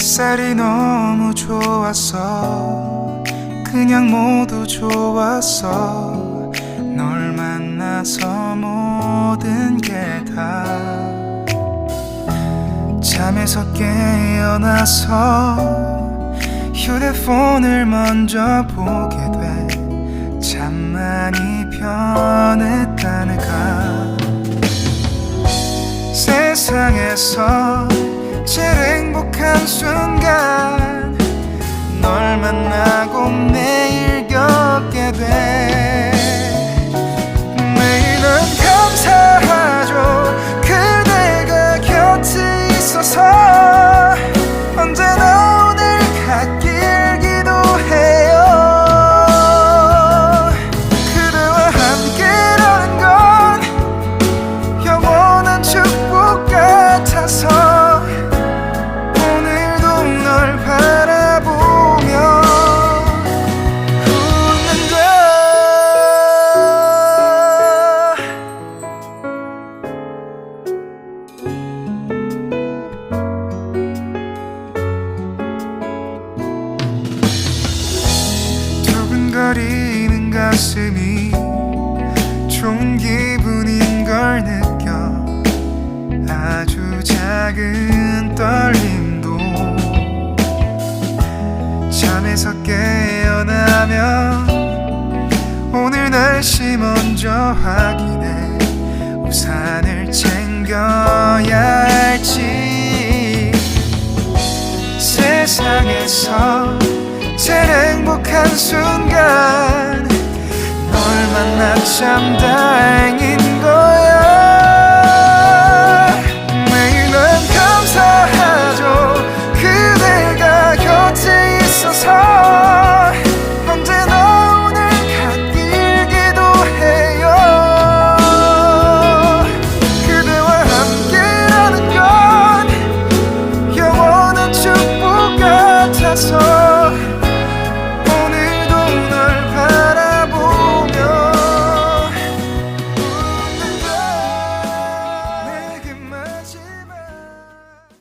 햇살이 너무 좋았어. 그냥 모두 좋았어. 널 만나서 모든 게 다 잠에서 깨어나서 휴대폰을 먼저 보게 돼. 참 많이 변했다네가. 세상에서 제일 행복한 순간 널 만나고 매일 겪게 돼. 매일은 감사하죠. 그대가 곁에 있어서 언제나 오늘 같길 기도해요. 그대와 함께라는 건 영원한 축복 같아서 오늘도 널 바라보며 웃는다. 두근거리는 가슴이 좋은 기분인 걸 느껴. 아주 작은 떨림도 잠에서 깨어나면 오늘 날씨 먼저 확인해. 우산을 챙겨야 할지. 세상에서 제일 행복한 순간 널 만나 참 다행인 거야.